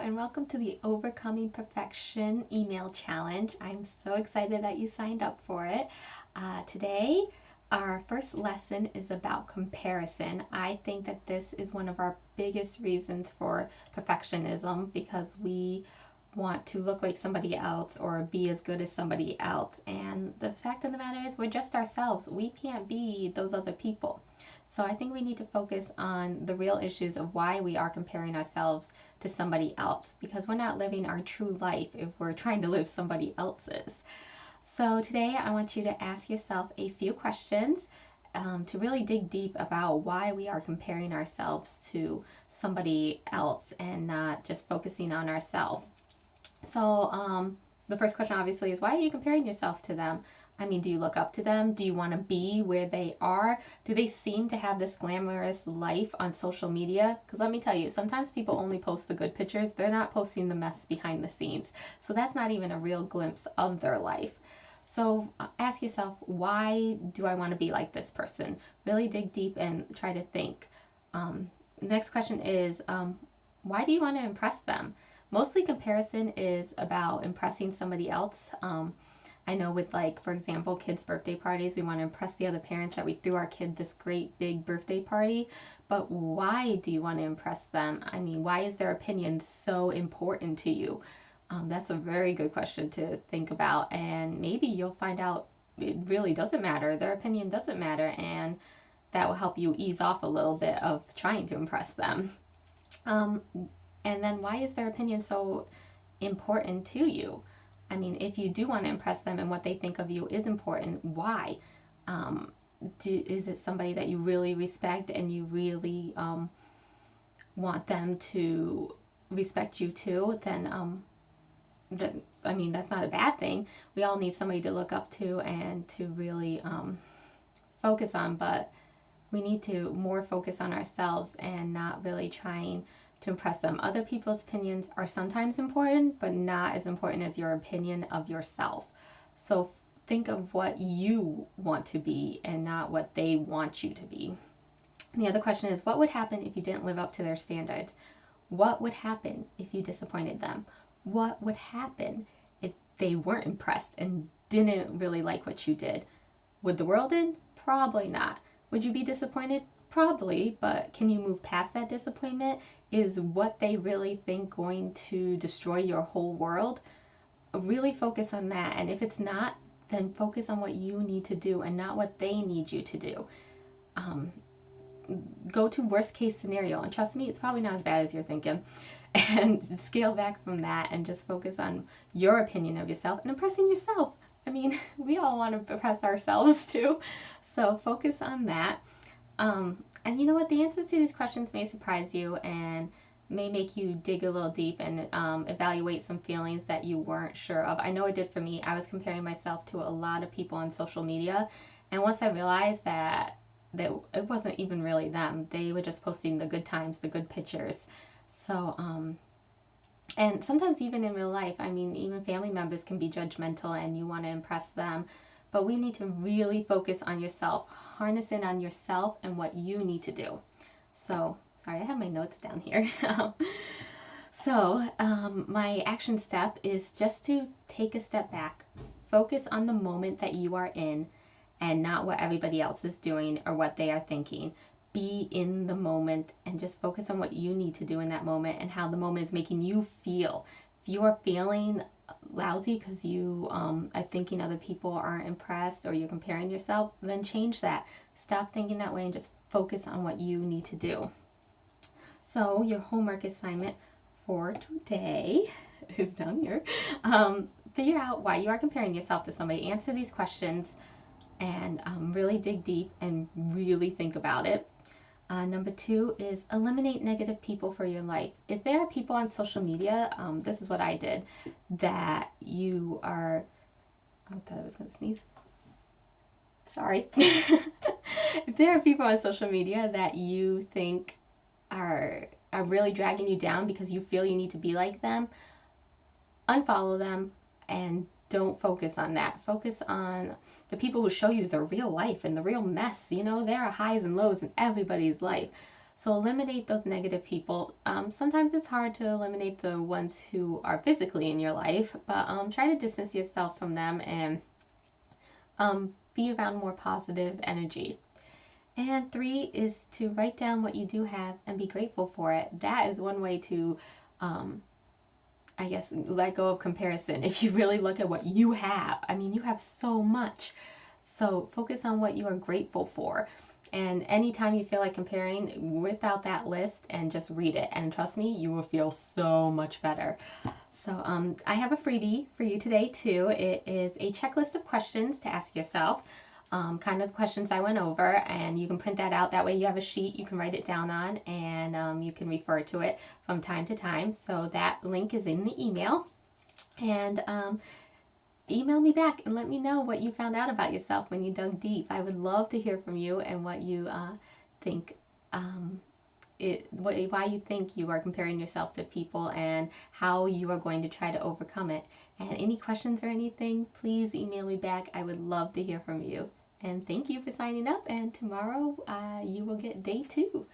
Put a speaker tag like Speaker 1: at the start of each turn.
Speaker 1: and welcome to the Overcoming Perfection email challenge. I'm so excited that you signed up for it. Today, our first lesson is about comparison. I think that this is one of our biggest reasons for perfectionism because we want to look like somebody else or be as good as somebody else. And the fact of the matter is, we're just ourselves. We can't be those other people. So I think we need to focus on the real issues of why we are comparing ourselves to somebody else, because we're not living our true life if we're trying to live somebody else's. So today I want you to ask yourself a few questions to really dig deep about why we are comparing ourselves to somebody else and not just focusing on ourselves. So the first question obviously is, why are you comparing yourself to them? I mean, do you look up to them? Do you want to be where they are? Do they seem to have this glamorous life on social media? Because let me tell you, sometimes people only post the good pictures. They're not posting the mess behind the scenes. So that's not even a real glimpse of their life. So ask yourself, why do I want to be like this person? Really dig deep and try to think. Next question is, why do you want to impress them? Mostly comparison is about impressing somebody else. I know with, like, for example, kids' birthday parties, we want to impress the other parents that we threw our kid this great big birthday party. But why do you want to impress them? I mean, why is their opinion so important to you? That's a very good question to think about. And maybe you'll find out it really doesn't matter. Their opinion doesn't matter. And that will help you ease off a little bit of trying to impress them. And then why is their opinion so important to you? I mean, if you do want to impress them and what they think of you is important, why? Is it somebody that you really respect and you really want them to respect you too? Then I mean, that's not a bad thing. We all need somebody to look up to and to really focus on, but we need to more focus on ourselves and not really trying to impress them. Other people's opinions are sometimes important, but not as important as your opinion of yourself. So think of what you want to be and not what they want you to be. And the other question is, what would happen if you didn't live up to their standards? What would happen if you disappointed them? What would happen if they weren't impressed and didn't really like what you did? Would the world end? Probably not. Would you be disappointed? Probably, but can you move past that disappointment? Is what they really think going to destroy your whole world? Really focus on that. And if it's not, then focus on what you need to do and not what they need you to do. Go to worst case scenario, and trust me, it's probably not as bad as you're thinking. And scale back from that and just focus on your opinion of yourself and impressing yourself. I mean, we all want to impress ourselves too. So focus on that. And you know what? The answers to these questions may surprise you and may make you dig a little deep and evaluate some feelings that you weren't sure of. I know it did for me. I was comparing myself to a lot of people on social media, and once I realized that it wasn't even really them, they were just posting the good times, the good pictures. So, and sometimes even in real life, I mean, even family members can be judgmental and you want to impress them. But we need to really focus on yourself, harness in on yourself and what you need to do. So, sorry, I have my notes down here. My action step is just to take a step back, focus on the moment that you are in and not what everybody else is doing or what they are thinking. Be in the moment and just focus on what you need to do in that moment and how the moment is making you feel. If you are feeling lousy because you are thinking other people aren't impressed or you're comparing yourself, then change that. Stop thinking that way and just focus on what you need to do. So your homework assignment for today is down here. Figure out why you are comparing yourself to somebody. Answer these questions and really dig deep and really think about it. Number 2 is eliminate negative people for your life. If there are people on social media, this is what I did, that you are, I thought I was going to sneeze. Sorry. If there are people on social media that you think are really dragging you down because you feel you need to be like them, unfollow them and don't focus on that. Focus on the people who show you the real life and the real mess. You know, there are highs and lows in everybody's life. So eliminate those negative people. Sometimes it's hard to eliminate the ones who are physically in your life, but try to distance yourself from them and be around more positive energy. And 3 is to write down what you do have and be grateful for it. That is one way to, I guess, let go of comparison. If you really look at what you have, I mean, you have so much. So focus on what you are grateful for. And anytime you feel like comparing, whip out that list and just read it. And trust me, you will feel so much better. So I have a freebie for you today too. It is a checklist of questions to ask yourself, kind of questions I went over, and you can print that out. That way you have a sheet you can write it down on, and you can refer to it from time to time. So that link is in the email. And email me back and let me know what you found out about yourself when you dug deep. I would love to hear from you and what you think, why you think you are comparing yourself to people and how you are going to try to overcome it. And any questions or anything, please email me back. I would love to hear from you. And thank you for signing up. And tomorrow you will get day 2.